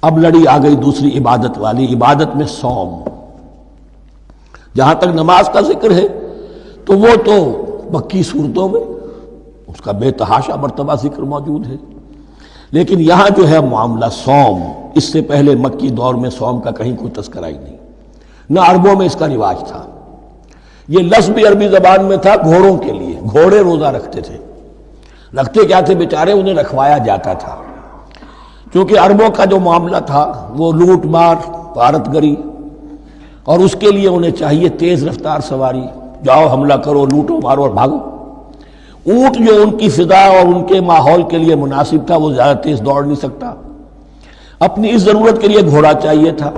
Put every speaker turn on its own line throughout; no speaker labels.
اب لڑی آ گئی دوسری عبادت والی، عبادت میں صوم۔ جہاں تک نماز کا ذکر ہے تو وہ تو مکی صورتوں میں اس کا بے تحاشا مرتبہ ذکر موجود ہے، لیکن یہاں جو ہے معاملہ صوم، اس سے پہلے مکی دور میں صوم کا کہیں کوئی تذکرہ ہی نہیں، نہ عربوں میں اس کا رواج تھا۔ یہ لفظ بھی عربی زبان میں تھا گھوڑوں کے لیے، گھوڑے روزہ رکھتے تھے۔ رکھتے کیا تھے بیچارے؟ انہیں رکھوایا جاتا تھا، کیونکہ عربوں کا جو معاملہ تھا وہ لوٹ مار، غارت گری، اور اس کے لیے انہیں چاہیے تیز رفتار سواری، جاؤ حملہ کرو، لوٹو مارو اور بھاگو۔ اونٹ جو ان کی فضا اور ان کے ماحول کے لیے مناسب تھا، وہ زیادہ تیز دوڑ نہیں سکتا، اپنی اس ضرورت کے لیے گھوڑا چاہیے تھا۔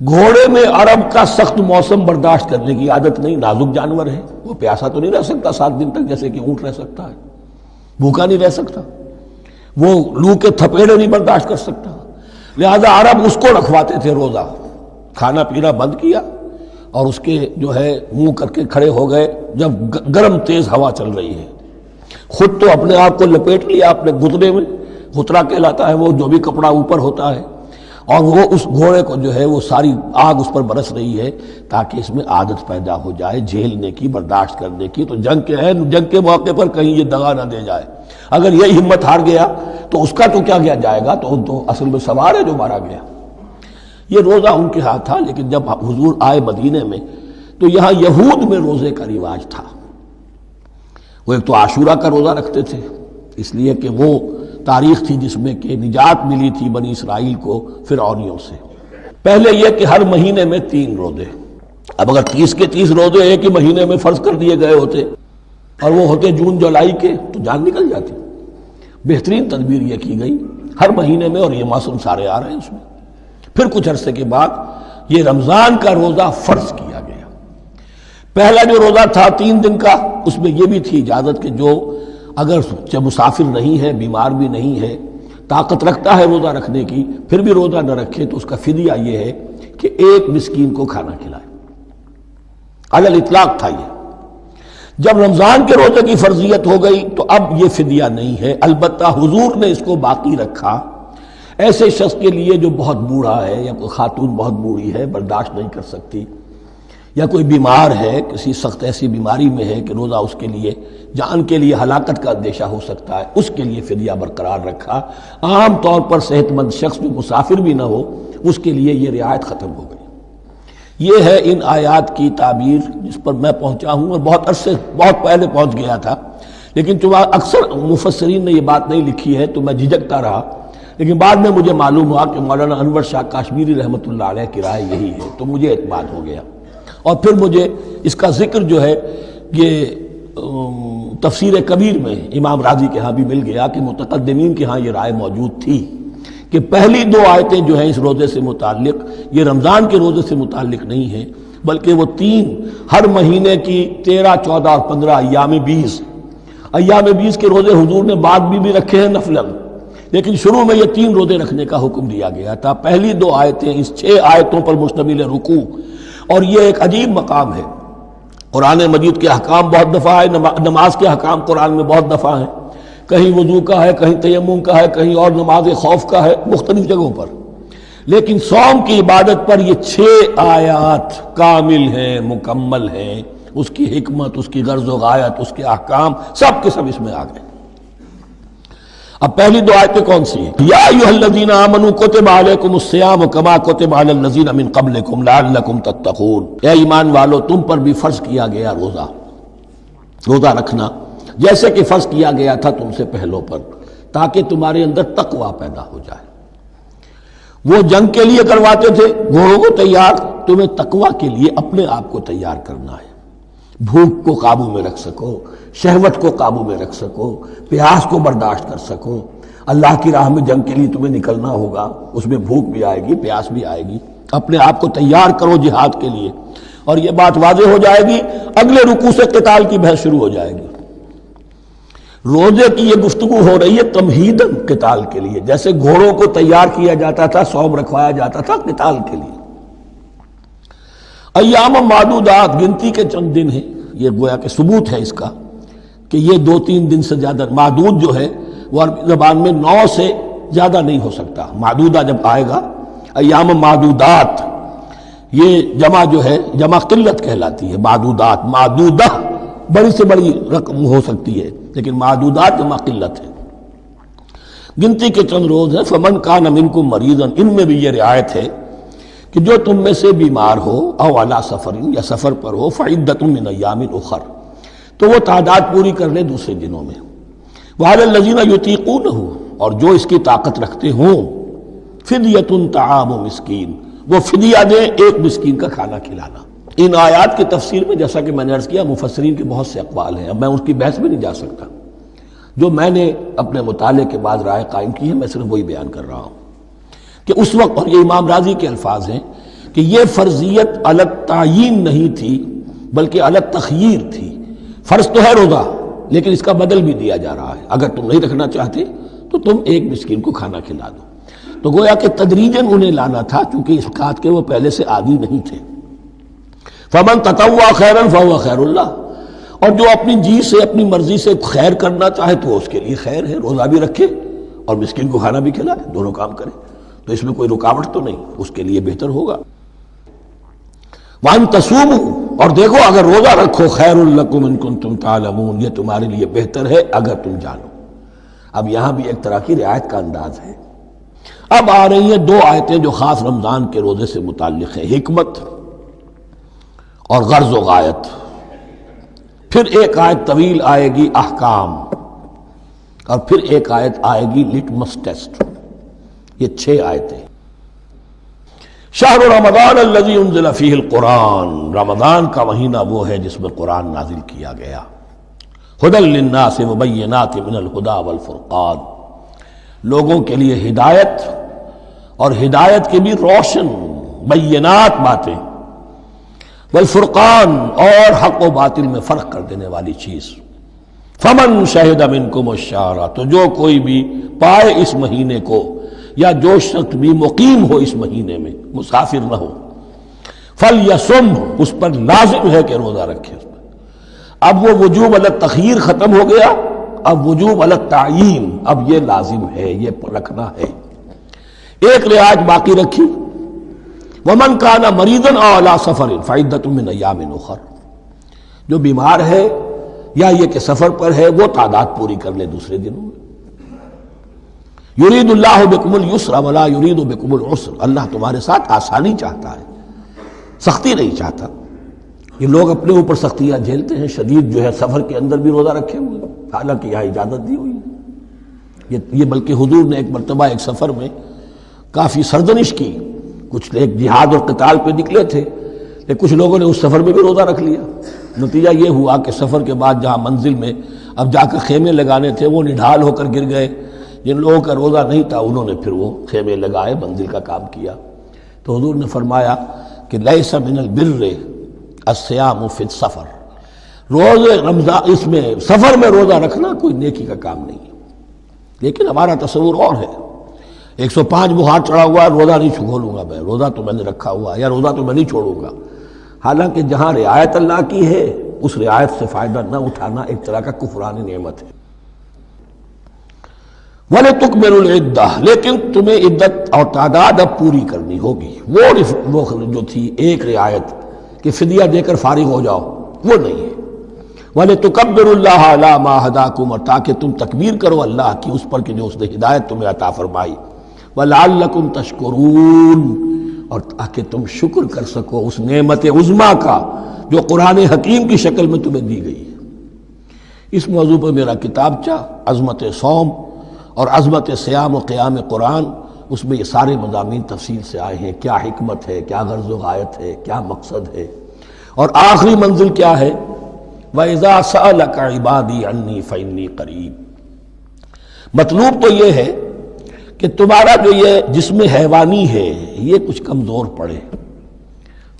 گھوڑے میں عرب کا سخت موسم برداشت کرنے کی عادت نہیں، نازک جانور ہے، وہ پیاسا تو نہیں رہ سکتا 7 دن تک جیسے کہ اونٹ رہ سکتا ہے، بھوکا نہیں رہ سکتا، وہ لو کے تھپیڑے نہیں برداشت کر سکتا، لہذا عرب اس کو رکھواتے تھے روزہ۔ کھانا پینا بند کیا اور اس کے جو ہے منہ کر کے کھڑے ہو گئے جب گرم تیز ہوا چل رہی ہے، خود تو اپنے آپ کو لپیٹ لیا اپنے گھٹنے میں، غترہ کہلاتا ہے وہ جو بھی کپڑا اوپر ہوتا ہے، اور وہ اس گھوڑے کو جو ہے وہ ساری آگ اس پر برس رہی ہے تاکہ اس میں عادت پیدا ہو جائے جھیلنے کی، برداشت کرنے کی۔ تو جنگ کے موقع پر کہیں یہ دغا نہ دے جائے، اگر یہ ہمت ہار گیا تو اس کا تو کیا کیا جائے گا، تو اصل میں سوار ہے جو مارا گیا۔ یہ روزہ ان کے ہاتھ تھا، لیکن جب حضور آئے مدینے میں تو یہاں یہود میں روزے کا رواج تھا۔ وہ ایک تو عاشورہ کا روزہ رکھتے تھے، اس لیے کہ وہ تاریخ تھی جس میں کہ نجات ملی تھی بنی اسرائیل کو فرعونیوں سے۔ پہلے یہ کہ ہر مہینے میں 3 روزے، اب اگر 30 کے 30 روزے ایک ہی مہینے میں فرض کر دیے گئے ہوتے اور وہ ہوتے جون جولائی کے تو جان نکل جاتی۔ بہترین تدبیر یہ کی گئی ہر مہینے میں، اور یہ موسم سارے آ رہے ہیں اس میں۔ پھر کچھ عرصے کے بعد یہ رمضان کا روزہ فرض کیا گیا۔ پہلا جو روزہ تھا 3 دن کا، اس میں یہ بھی تھی اجازت کہ جو اگر مسافر نہیں ہے، بیمار بھی نہیں ہے، طاقت رکھتا ہے روزہ رکھنے کی، پھر بھی روزہ نہ رکھے تو اس کا فدیہ یہ ہے کہ 1 مسکین کو کھانا کھلائے۔ علی الاطلاق تھا یہ۔ جب رمضان کے روزے کی فرضیت ہو گئی تو اب یہ فدیہ نہیں ہے، البتہ حضور نے اس کو باقی رکھا ایسے شخص کے لیے جو بہت بوڑھا ہے، یا کوئی خاتون بہت بوڑھی ہے برداشت نہیں کر سکتی، یا کوئی بیمار ہے، کسی سخت ایسی بیماری میں ہے کہ روزہ اس کے لیے جان کے لیے ہلاکت کا اندیشہ ہو سکتا ہے، اس کے لیے فدیہ برقرار رکھا۔ عام طور پر صحت مند شخص جو مسافر بھی نہ ہو اس کے لیے یہ رعایت ختم ہو گئی۔ یہ ہے ان آیات کی تعبیر جس پر میں پہنچا ہوں، اور بہت عرصے بہت پہلے پہنچ گیا تھا، لیکن چونکہ اکثر مفسرین نے یہ بات نہیں لکھی ہے تو میں جھجکتا رہا، لیکن بعد میں مجھے معلوم ہوا کہ مولانا انور شاہ کاشمیری رحمۃ اللہ علیہ کی رائے یہی ہے، تو مجھے اعتماد ہو گیا، اور پھر مجھے اس کا ذکر جو ہے یہ تفسیر کبیر میں امام راضی کے ہاں بھی مل گیا کہ متقدمین کے ہاں یہ رائے موجود تھی کہ پہلی 2 آیتیں جو ہیں اس روزے سے متعلق، یہ رمضان کے روزے سے متعلق نہیں ہیں، بلکہ وہ 3 ہر مہینے کی 13، 14 اور 15 ایام 20 کے روزے حضور نے بعد بھی رکھے ہیں نفلاً، لیکن شروع میں یہ 3 روزے رکھنے کا حکم دیا گیا تھا۔ پہلی 2 آیتیں اس 6 آیتوں پر مشتمل رکوع، اور یہ ایک عجیب مقام ہے۔ قرآن مجید کے احکام بہت دفعہ ہے، نماز کے احکام قرآن میں بہت دفعہ ہیں، کہیں وضو کا ہے، کہیں تیمم کا ہے، کہیں اور نماز خوف کا ہے، مختلف جگہوں پر، لیکن صوم کی عبادت پر یہ 6 آیات کامل ہیں، مکمل ہیں، اس کی حکمت، اس کی غرض و غایت، اس کے احکام سب کے سب اس میں آ گئے۔ اب پہلی 2 آیتیں کون سی ہیں؟ یا ایھا الذین آمنوا کتب علیکم الصیام کما کتب علی الذین من قبلکم لعلکم تتقون۔ اے ایمان والو، تم پر بھی فرض کیا گیا روزہ رکھنا، جیسے کہ فرض کیا گیا تھا تم سے پہلوں پر، تاکہ تمہارے اندر تقویٰ پیدا ہو جائے۔ وہ جنگ کے لیے کرواتے تھے گھوڑوں کو تیار، تمہیں تقویٰ کے لیے اپنے آپ کو تیار کرنا ہے، بھوک کو قابو میں رکھ سکو، شہوت کو قابو میں رکھ سکو، پیاس کو برداشت کر سکو۔ اللہ کی راہ میں جنگ کے لیے تمہیں نکلنا ہوگا، اس میں بھوک بھی آئے گی، پیاس بھی آئے گی، اپنے آپ کو تیار کرو جہاد کے لیے۔ اور یہ بات واضح ہو جائے گی، اگلے رکوع سے قتال کی بحث شروع ہو جائے گی۔ روزے کی یہ گفتگو ہو رہی ہے تمہیداً قتال کے لیے، جیسے گھوڑوں کو تیار کیا جاتا تھا، صوم رکھوایا جاتا تھا قتال کے لیے۔ ایام معدودات، گنتی کے چند دن ہیں، یہ گویا کہ ثبوت ہے اس کا کہ یہ 2-3 دن سے زیادہ، معدود جو ہے وہ عربی زبان میں 9 سے زیادہ نہیں ہو سکتا. معدودہ جب آئے گا، ایام معدودات، یہ جمع جو ہے جمع قلت کہلاتی ہے. معدودات، معدودہ بڑی سے بڑی رقم ہو سکتی ہے، لیکن معدودات جمع قلت ہے. گنتی کے چند روز ہیں. فمن کان منکم مریضا، ان میں بھی یہ رعایت ہے کہ جو تم میں سے بیمار ہو، او علی سفر، یا سفر پر ہو، فعدۃ من ایام اخر، تو وہ تعداد پوری کر لے دوسرے دنوں میں. وعلی الذین یطیقونہ، اور جو اس کی طاقت رکھتے ہوں، فدیۃ طعام مسکین، وہ فدیہ دیں، ایک مسکین کا کھانا کھلانا. ان آیات کی تفسیر میں جیسا کہ میں نے عرض کیا مفسرین کے بہت سے اقوال ہیں، اب میں اس کی بحث میں نہیں جا سکتا. جو میں نے اپنے مطالعے کے بعد رائے قائم کی ہے، میں صرف وہی بیان کر رہا ہوں کہ اس وقت، اور یہ امام راضی کے الفاظ ہیں کہ یہ فرضیت علی التعیین نہیں تھی بلکہ علی التخییر تھی. فرض تو ہے روزہ، لیکن اس کا بدل بھی دیا جا رہا ہے. اگر تم نہیں رکھنا چاہتے تو تم ایک مسکین کو کھانا کھلا دو. تو گویا کہ تدریجاً انہیں لانا تھا، چونکہ اس بات کے وہ پہلے سے عادی نہیں تھے. فمن تطوع خیرا فهو خیر اللہ، اور جو اپنی جی سے، اپنی مرضی سے خیر کرنا چاہے تو اس کے لیے خیر ہے. روزہ بھی رکھے اور مسکین کو کھانا بھی کھلائے، دونوں کام کرے تو اس میں کوئی رکاوٹ تو نہیں، اس کے لیے بہتر ہوگا. وَأَن تَصُومُوا، اور دیکھو اگر روزہ رکھو، خَيْرٌ لَكُمْ إِن كُنتُمْ تَعْلَمُونَ، یہ تمہارے لیے بہتر ہے اگر تم جانو. اب یہاں بھی ایک طرح کی رعایت کا انداز ہے. اب آ رہی ہیں دو آیتیں جو خاص رمضان کے روزے سے متعلق ہیں، حکمت اور غرض و غایت. پھر ایک آیت طویل آئے گی احکام، اور پھر ایک آیت آئے گی لٹمس ٹیسٹ. یہ 6 آیتیں. شہر رمضان الذی انزل فیہ القرآن، رمضان کا مہینہ وہ ہے جس میں قرآن نازل کیا گیا. ھدی للناس وبینات من الھدی والفرقان، لوگوں کے لیے ہدایت، اور ہدایت کی بھی روشن بینات باتیں، والفرقان، اور حق و باطل میں فرق کر دینے والی چیز. فمن شہد منکم الشہر، تو جو کوئی بھی پائے اس مہینے کو، یا جو شخص بھی مقیم ہو اس مہینے میں، مسافر نہ ہو، فلیصم، اس پر لازم ہے کہ روزہ رکھے. اب وہ وجوب علی التخییر ختم ہو گیا، اب وجوب علی التعیین، اب یہ لازم ہے، یہ رکھنا ہے. ایک رعایت باقی رکھی، ومن کان مریضا او علی سفر فعدۃ من ایام اخر، جو بیمار ہے یا یہ کہ سفر پر ہے، وہ تعداد پوری کر لے دوسرے دنوں میں. یرید اللہ بکم الیسر ولا یرید بکم العسر، اللہ تمہارے ساتھ آسانی چاہتا ہے، سختی نہیں چاہتا. یہ لوگ اپنے اوپر سختیاں جھیلتے ہیں، شدید جو ہے سفر کے اندر بھی روزہ رکھے ہوئے، حالانکہ یہاں اجازت دی ہوئی ہے. یہ بلکہ حضور نے ایک مرتبہ ایک سفر میں کافی سرزنش کی. کچھ ایک جہاد اور قتال پہ نکلے تھے، لیکن کچھ لوگوں نے اس سفر میں بھی روزہ رکھ لیا. نتیجہ یہ ہوا کہ سفر کے بعد جہاں منزل میں اب جا کر خیمے لگانے تھے، وہ نڈھال ہو کر گر گئے. جن لوگوں کا روزہ نہیں تھا انہوں نے پھر وہ خیمے لگائے، منزل کا کام کیا. تو حضور نے فرمایا کہ لیس من البر الصیام فی السفر، روزے رمضان، اس میں سفر میں روزہ رکھنا کوئی نیکی کا کام نہیں ہے. لیکن ہمارا تصور اور ہے، 105 بخار چڑھا ہوا ہے، روزہ نہیں چھوڑوں گا میں، روزہ تو میں نے رکھا ہوا، یا روزہ تو میں نہیں چھوڑوں گا. حالانکہ جہاں رعایت اللہ کی ہے اس رعایت سے فائدہ نہ اٹھانا ایک طرح کا کفران نعمت ہے. وَلِتُكْمِلُوا الْعِدَّةَ، لیکن تمہیں عدت اور تعداد اب پوری کرنی ہوگی. وہ جو تھی ایک رعایت کہ فدیہ دے کر فارغ ہو جاؤ، وہ نہیں ہے. وَلِتُكَبِّرُوا اللَّهَ عَلَىٰ مَا هَدَاكُمْ، اور تاکہ تم تکبیر کرو اللہ کی اس پر کہ جو اس نے ہدایت تمہیں عطا فرمائی. وَلَعَلَّكُمْ تَشْكُرُونَ، اور تاکہ تم شکر کر سکو اس نعمت عظمیٰ کا جو قرآن حکیم کی شکل میں تمہیں دی گئی ہے. اس موضوع پر میرا کتابچہ عظمت صوم اور عظمت صیام و قیام قرآن، اس میں یہ سارے مضامین تفصیل سے آئے ہیں. کیا حکمت ہے، کیا غرض و غایت ہے، کیا مقصد ہے، اور آخری منزل کیا ہے. وَإِذَا سَأَلَكَ عِبَادِي عَنِّي فَإِنِّي قَرِيبٌ. مطلوب تو یہ ہے کہ تمہارا جو یہ جسم حیوانی ہے یہ کچھ کمزور پڑے،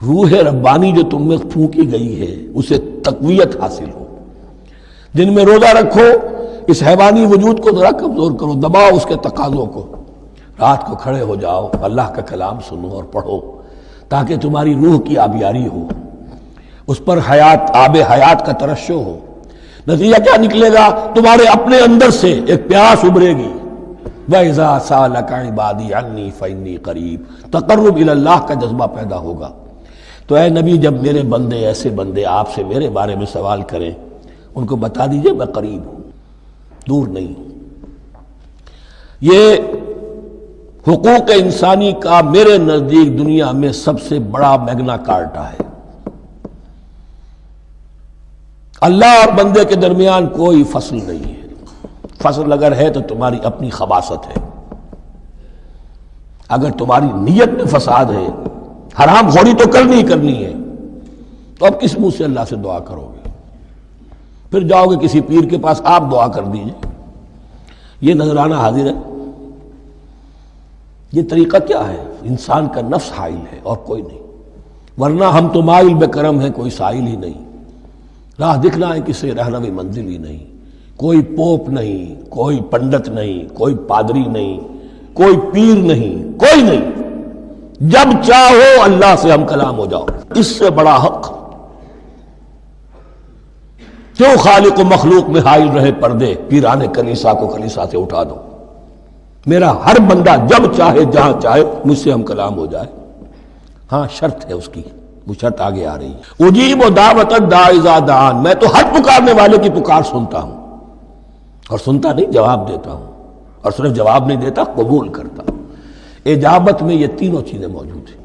روح ربانی جو تم میں پھونکی گئی ہے اسے تقویت حاصل ہو. دن میں روزہ رکھو، اس حیوانی وجود کو ذرا کمزور کرو، دباؤ اس کے تقاضوں کو. رات کو کھڑے ہو جاؤ، اللہ کا کلام سنو اور پڑھو، تاکہ تمہاری روح کی آبیاری ہو، اس پر حیات، آب حیات کا ترشح ہو. نتیجہ کیا نکلے گا؟ تمہارے اپنے اندر سے ایک پیاس ابھرے گی وَإِذَا سَأَلَكَ عِبَادِي عَنِّي فَإِنِّي قَرِيبٌ، تقرب الی اللہ کا جذبہ پیدا ہوگا۔ تو اے نبی، جب میرے بندے، ایسے بندے آپ سے میرے بارے میں سوال کریں، ان کو بتا دیجئے میں قریب ہوں، دور نہیں ہوں۔ یہ حقوق انسانی کا میرے نزدیک دنیا میں سب سے بڑا میگنا کارٹا ہے۔ اللہ اور بندے کے درمیان کوئی فصل نہیں ہے، فصل اگر ہے تو تمہاری اپنی خباثت ہے، اگر تمہاری نیت میں فساد ہے، حرام خوری تو کرنی ہی کرنی ہے، تو اب کس منہ سے اللہ سے دعا کرو گے؟ پھر جاؤ گے کسی پیر کے پاس، آپ دعا کر دیجئے، یہ نذرانہ حاضر ہے؟ یہ طریقہ کیا ہے؟ انسان کا نفس حائل ہے اور کوئی نہیں، ورنہ ہم تو مائل بے کرم ہیں، کوئی سائل ہی نہیں، راہ دکھنا ہے کسی رہنوی منزل ہی نہیں، کوئی پوپ نہیں، کوئی پنڈت نہیں، کوئی پادری نہیں، کوئی پیر نہیں، کوئی نہیں، جب چاہو اللہ سے ہم کلام ہو جاؤ، اس سے بڑا حق کیوں خالق و مخلوق میں حائل رہے پردے، پیران کلیسا کو کلیسا سے اٹھا دو، میرا ہر بندہ جب چاہے جہاں چاہے مجھ سے ہم کلام ہو جائے۔ ہاں شرط ہے اس کی، وہ شرط آگے آ رہی ہے، اجیب دعوت الداعی اذا دعان، میں تو ہر پکارنے والے کی پکار سنتا ہوں، اور سنتا نہیں جواب دیتا ہوں، اور صرف جواب نہیں دیتا قبول کرتا ہوں۔ اجابت میں یہ تینوں چیزیں موجود ہیں،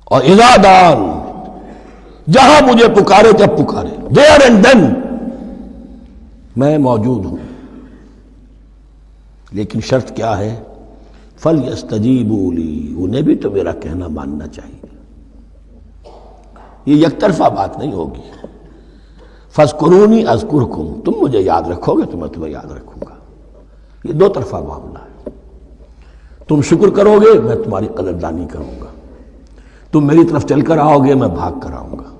اور اذا دعان، جہاں مجھے پکارے جب پکارے، there and then میں موجود ہوں، لیکن شرط کیا ہے؟ فَلْيَسْتَجِيبُوا لِي، انہیں بھی تو میرا کہنا ماننا چاہیے، یہ یک طرفہ بات نہیں ہوگی۔ فَاذْكُرُونِي أَذْكُرْكُمْ، تم مجھے یاد رکھو گے تو میں تمہیں یاد رکھوں گا، یہ دو طرفہ معاملہ ہے۔ تم شکر کرو گے میں تمہاری قدردانی کروں گا، تم میری طرف چل کر آؤ گے میں بھاگ کر آؤں گا،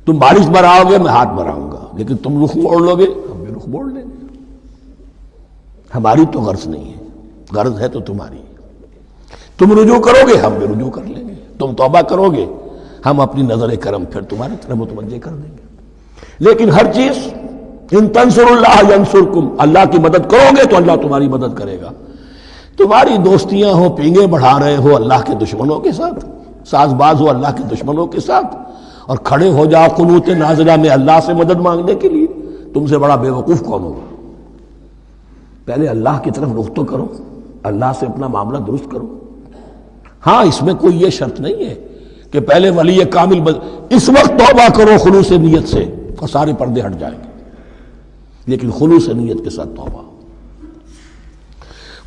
تم بارش برآؤ گے میں ہاتھ بڑھاؤں گا، لیکن تم رخ موڑ لو گے ہم بھی رخ موڑ لیں گے۔ ہماری تو غرض نہیں ہے، غرض ہے تو تمہاری، تم رجوع کرو گے ہم بھی رجوع کر لیں گے، تم توبہ کرو گے ہم اپنی نظر کرم پھر تمہاری طرف متوجہ کر دیں گے۔ لیکن ہر چیز ان تنصر اللہ ینصرکم، اللہ کی مدد کرو گے تو اللہ تمہاری مدد کرے گا۔ تمہاری دوستیاں ہو، پینگے بڑھا رہے ہو اللہ کے دشمنوں کے ساتھ، ساز باز ہو اللہ کے دشمنوں کے ساتھ، اور کھڑے ہو جاؤ قنوت نازلہ میں اللہ سے مدد مانگنے کے لیے، تم سے بڑا بے وقوف کون ہوگا؟ پہلے اللہ کی طرف رخ تو کرو، اللہ سے اپنا معاملہ درست کرو۔ ہاں اس میں کوئی یہ شرط نہیں ہے کہ پہلے ولی کامل اس وقت توبہ کرو خلوص نیت سے اور سارے پردے ہٹ جائیں گے، لیکن خلوص نیت کے ساتھ توبہ۔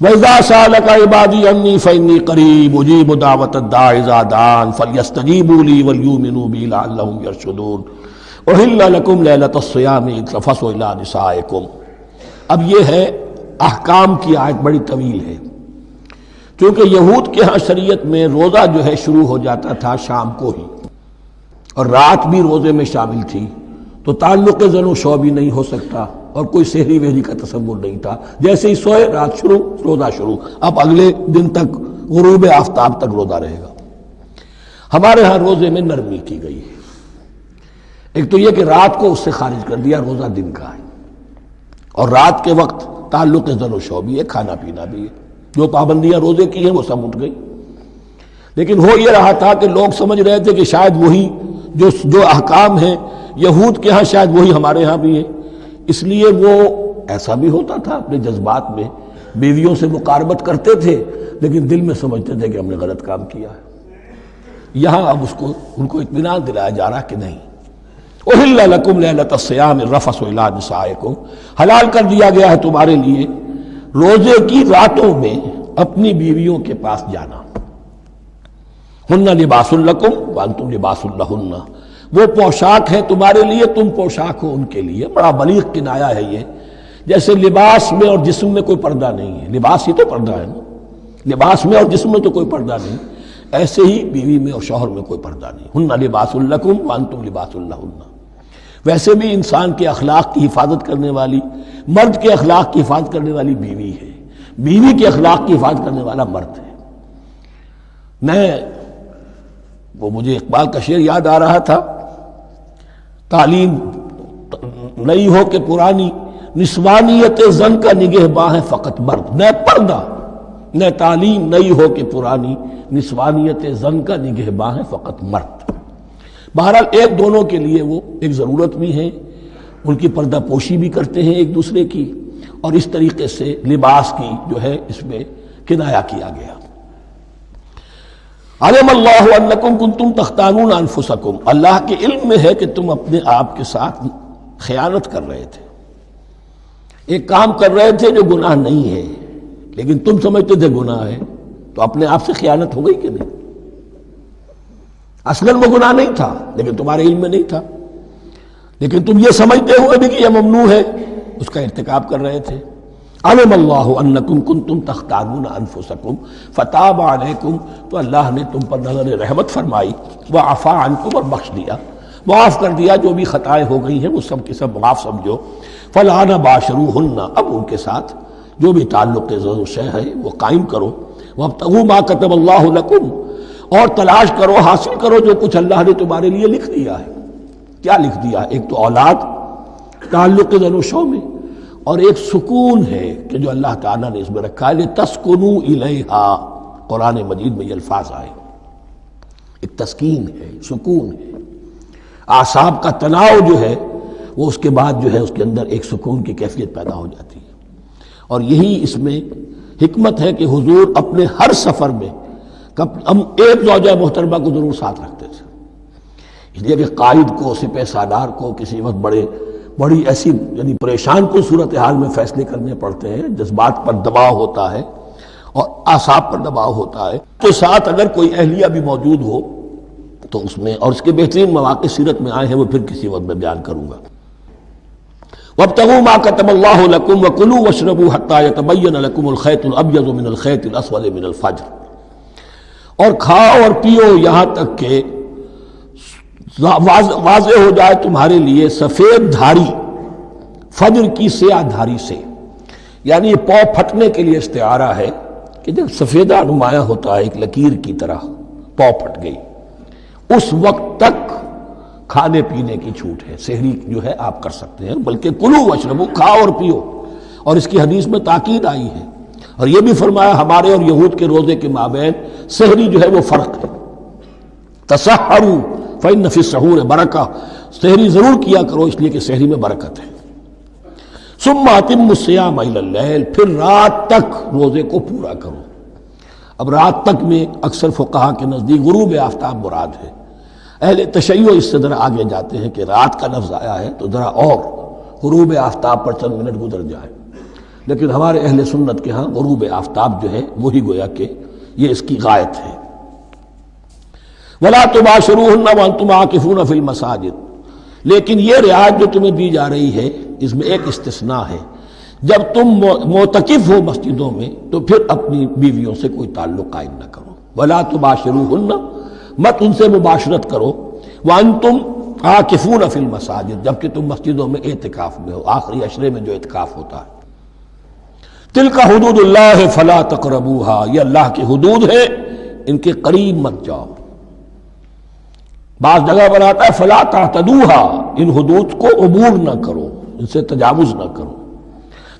وَإِذَا سَأَلَكَ عِبَادِي عَنِّي فَإِنِّي قَرِيبٌ أُجِيبُ دَعْوَةَ الدَّاعِ إِذَا دَعَانِ فَلْيَسْتَجِيبُوا لِي وَلْيُؤْمِنُوا بِي لَعَلَّهُمْ يَرْشُدُونَ أُحِلَّ لَكُمْ لَيْلَةَ الصِّيَامِ إِذْ تَفَضُّلُوا إِلَىٰ نِسَائِكُمْ۔ اب یہ ہے احکام کی آیت، بڑی طویل ہے، کیونکہ یہود کے ہاں شریعت میں روزہ جو ہے شروع ہو جاتا تھا شام کو ہی، اور رات بھی روزے میں شامل تھی، تو تعلق زن و شو بھی نہیں ہو سکتا، اور کوئی سحری وحری کا تصور نہیں تھا، جیسے ہی سوئے رات شروع روزہ شروع، اب اگلے دن تک غروب آفتاب تک روزہ رہے گا۔ ہمارے ہاں روزے میں نرمی کی گئی ہے، ایک تو یہ کہ رات کو اس سے خارج کر دیا، روزہ دن کا ہے، اور رات کے وقت تعلق زن و شو بھی ہے، کھانا پینا بھی ہے، جو پابندیاں روزے کی ہیں وہ سب اٹھ گئی۔ لیکن ہو یہ رہا تھا کہ لوگ سمجھ رہے تھے کہ شاید وہی جو احکام ہیں یہود کے ہاں شاید وہی ہمارے ہاں بھی ہیں، اس لیے وہ ایسا بھی ہوتا تھا اپنے جذبات میں بیویوں سے مقاربت کرتے تھے، لیکن دل میں سمجھتے تھے کہ ہم نے غلط کام کیا ہے۔ یہاں اب ان کو اطمینان دلایا جا رہا کہ نہیں، احل لکم لیلۃ الصیام الرفث الی نسائکم، حلال کر دیا گیا ہے تمہارے لیے روزے کی راتوں میں اپنی بیویوں کے پاس جانا۔ ہن لباس لکم وانتم لباس لہن، وہ پوشاک ہے تمہارے لیے، تم پوشاک ہو ان کے لیے۔ بڑا بلیغ کنایا ہے یہ، جیسے لباس میں اور جسم میں کوئی پردہ نہیں ہے، لباس ہی تو پردہ ہے نا، لباس میں اور جسم میں تو کوئی پردہ نہیں، ایسے ہی بیوی میں اور شوہر میں کوئی پردہ نہیں۔ ہن لباس لکم وانتم لباس لہن۔ ویسے بھی انسان کے اخلاق کی حفاظت کرنے والی، مرد کے اخلاق کی حفاظت کرنے والی بیوی ہے، بیوی کے اخلاق کی حفاظت کرنے والا مرد ہے۔ مجھے اقبال کا شعر یاد آ رہا تھا، تعلیم نئی ہو کہ پرانی، نسوانیت زن کا نگہباں ہے فقط مرد، نہ پردہ نہ تعلیم نئی ہو کہ پرانی، نسوانیت زن کا نگہباں ہے فقط مرد۔ بہرحال ایک دونوں کے لیے وہ ایک ضرورت بھی ہے، ان کی پردہ پوشی بھی کرتے ہیں ایک دوسرے کی، اور اس طریقے سے لباس کی جو ہے اس میں کنایا کیا گیا۔ علم اللہ انکم کنتم تختانون انفسکم، اللہ کے علم میں ہے کہ تم اپنے آپ کے ساتھ خیانت کر رہے تھے، ایک کام کر رہے تھے جو گناہ نہیں ہے لیکن تم سمجھتے تھے گناہ ہے، تو اپنے آپ سے خیانت ہو گئی کہ نہیں؟ اصلاً وہ گناہ نہیں تھا لیکن تمہارے علم میں نہیں تھا، لیکن تم یہ سمجھتے ہوئے بھی کہ یہ ممنوع ہے اس کا ارتکاب کر رہے تھے۔ علم اللہ انکم کنتم تختانون انفسکم فتاب علیکم، تو اللہ نے تم پر نظر رحمت فرمائی، وعفا عنکم، اور بخش دیا، معاف کر دیا، جو بھی خطائیں ہو گئی ہیں وہ سب کے سب معاف سمجھو۔ فالآن باشروہن، اب ان کے ساتھ جو بھی تعلق ضرور شے ہے وہ قائم کرو، وابتغوا ما کتب اللہ لکم، اور تلاش کرو، حاصل کرو جو کچھ اللہ نے تمہارے لیے لکھ دیا ہے۔ کیا لکھ دیا؟ ایک تو اولاد تعلق ضرور شو میں، اور ایک سکون ہے کہ جو اللہ تعالیٰ نے اس میں رکھا ہے، لِتَسْكُنُوا إِلَيْهَا، قرآن مجید میں یہ الفاظ آئے، ایک تسکین ہے، سکون ہے، اعصاب کا تناؤ جو ہے وہ اس کے بعد جو ہے اس کے اندر ایک سکون کی کیفیت پیدا ہو جاتی ہے۔ اور یہی اس میں حکمت ہے کہ حضور اپنے ہر سفر میں ہم ایک زوجہ محترمہ کو ضرور ساتھ رکھتے تھے، اس لیے کہ قائد کو، سپہ سالار کو کسی وقت بڑی ایسی یعنی پریشان کن صورتحال میں فیصلے کرنے پڑتے ہیں، جذبات پر دباؤ ہوتا ہے اور اعصاب پر دباؤ ہوتا ہے، تو ساتھ اگر کوئی اہلیہ بھی موجود ہو تو اس میں، اور اس کے بہترین مواقع سیرت میں آئے ہیں، وہ پھر کسی وقت میں بیان کروں گا۔ وَابْتَغُوا مَا كَتَبَ اللَّهُ لَكُمْ وَكُلُوا وَاشْرَبُوا حَتَّى يَتَبَيَّنَ لَكُمُ الْخَيْطُ الْأَبْيَضُ مِنَ الْخَيْطِ الْأَسْوَدِ مِنَ الْفَجْرِ، اور کھاؤ اور پیو یہاں تک کہ واضح ہو جائے تمہارے لیے سفید دھاری فجر کی سیاہ دھاری سے، یعنی یہ پاؤں پھٹنے کے لیے استعارہ ہے کہ جب سفیدہ نمایاں ہوتا ہے ایک لکیر کی طرح، پاؤں پھٹ گئی، اس وقت تک کھانے پینے کی چھوٹ ہے، سحری جو ہے آپ کر سکتے ہیں، بلکہ کلو واشربو، کھاؤ اور پیو، اور اس کی حدیث میں تاکید آئی ہے، اور یہ بھی فرمایا ہمارے اور یہود کے روزے کے مابین سحری جو ہے وہ فرق ہے۔ تسحروا فإن فی السحور برکہ، سحری ضرور کیا کرو اس لیے کہ سحری میں برکت ہے۔ ثم اتموا الصیام الی اللیل، پھر رات تک روزے کو پورا کرو۔ اب رات تک میں اکثر فقہا کے نزدیک غروب آفتاب مراد ہے، اہل تشیع اس سے ذرا آگے جاتے ہیں کہ رات کا لفظ آیا ہے تو ذرا اور غروب آفتاب پر چند منٹ گزر جائے، لیکن ہمارے اہل سنت کے ہاں غروب آفتاب جو ہے وہی گویا کہ یہ اس کی غایت ہے۔ وَلَا تُبَاشِرُوهُنَّ وَأَنْتُمْ عَاكِفُونَ فِي الْمَسَاجِدِ، لیکن یہ رعایت جو تمہیں دی جا رہی ہے اس میں ایک استثناء ہے، جب تم معتکف ہو مسجدوں میں تو پھر اپنی بیویوں سے کوئی تعلق قائم نہ کرو۔ وَلَا تُبَاشِرُوهُنَّ، مت ان سے مباشرت کرو، وَأَنْتُمْ عَاكِفُونَ فِي الْمَسَاجِدِ، جبکہ تم مسجدوں میں اعتکاف میں ہو، آخری عشرے میں جو اعتکاف ہوتا ہے۔ تِلْكَ حُدُودُ اللَّهِ فَلَا تَقْرَبُوهَا، یہ اللہ کی حدود ہے، ان کے قریب مت جاؤ۔ بعض جگہ پر آتا ہے فلا تعتدوها، ان حدود کو عبور نہ کرو، ان سے تجاوز نہ کرو،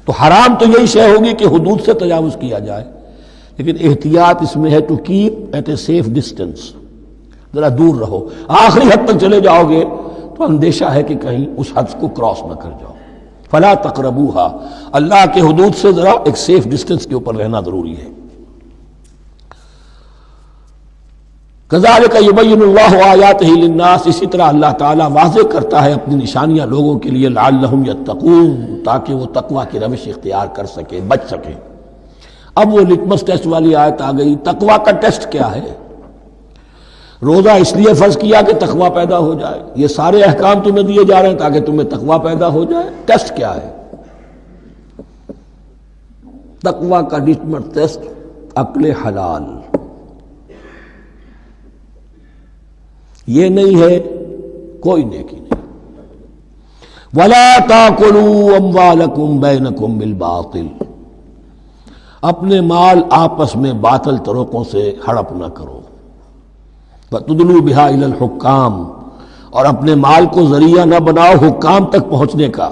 تو حرام تو یہی شے ہوگی کہ حدود سے تجاوز کیا جائے، لیکن احتیاط اس میں ہے to keep at a safe distance, ذرا دور رہو، آخری حد تک چلے جاؤ گے تو اندیشہ ہے کہ کہیں اس حد کو کراس نہ کر جاؤ۔ فلا تقربوها، اللہ کے حدود سے ذرا ایک سیف ڈسٹینس کے اوپر رہنا ضروری ہے۔ كذلك يبين الله آياته للناس، اسی طرح اللہ تعالیٰ واضح کرتا ہے اپنی نشانیاں لوگوں کے لیے، لعلهم يتقون، تاکہ وہ تقوی کی روش اختیار کر سکے، بچ سکے۔ اب وہ لٹمس ٹیسٹ والی آیت آ گئی، تقوی کا ٹیسٹ کیا ہے؟ روزہ اس لیے فرض کیا کہ تقوی پیدا ہو جائے، یہ سارے احکام تمہیں دیے جا رہے ہیں تاکہ تمہیں تقوی پیدا ہو جائے، ٹیسٹ کیا ہے؟ تقوی کا لٹمس ٹیسٹ عقل حلال، یہ نہیں ہے کوئی نیکی نہیں۔ وَلَا تَأْكُلُوا أَمْوَالَكُمْ بَيْنَكُمْ بِالْبَاطِلِ، اپنے مال آپس میں باطل طریقوں سے ہڑپ نہ کرو۔ وَتُدْلُوا بِهَا إِلَى الْحُكَّامِ، اور اپنے مال کو ذریعہ نہ بناؤ حکام تک پہنچنے کا،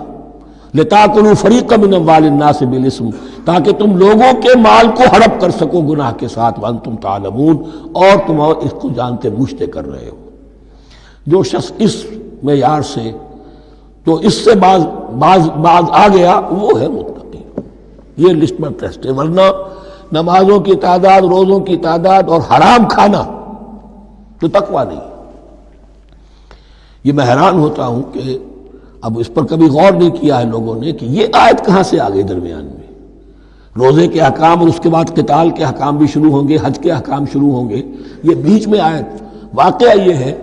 لتاکلوا فریقا من اموال الناس بالاسم، تاکہ تم لوگوں کے مال کو ہڑپ کر سکو گناہ کے ساتھ، وانتم تعلمون، اور تم اس کو جانتے بوجھتے کر رہے ہو۔ جو شخص اس معیار سے تو اس سے باز آ گیا وہ ہے متقی۔ یہ لسٹ میں ٹیسٹ ہے، ورنہ نمازوں کی تعداد، روزوں کی تعداد اور حرام کھانا تو تقویٰ نہیں۔ یہ میں حیران ہوتا ہوں کہ اب اس پر کبھی غور نہیں کیا ہے لوگوں نے کہ یہ آیت کہاں سے آ گئی درمیان میں۔ روزے کے احکام اور اس کے بعد قتال کے احکام بھی شروع ہوں گے، حج کے احکام شروع ہوں گے، یہ بیچ میں آیت۔ واقعہ یہ ہے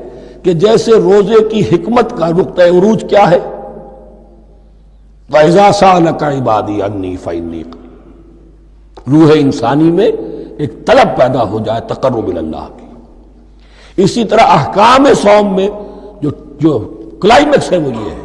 کہ جیسے روزے کی حکمت کا نقطہ عروج کیا ہے، وَإِذَا سَأَلَكَ عِبَادِي عَنِّي فَإِنِّي قَرِيبٌ، روح انسانی میں ایک طلب پیدا ہو جائے تقرب اللہ کی۔ اسی طرح احکام صوم میں جو کلائمیکس ہے وہ یہ ہے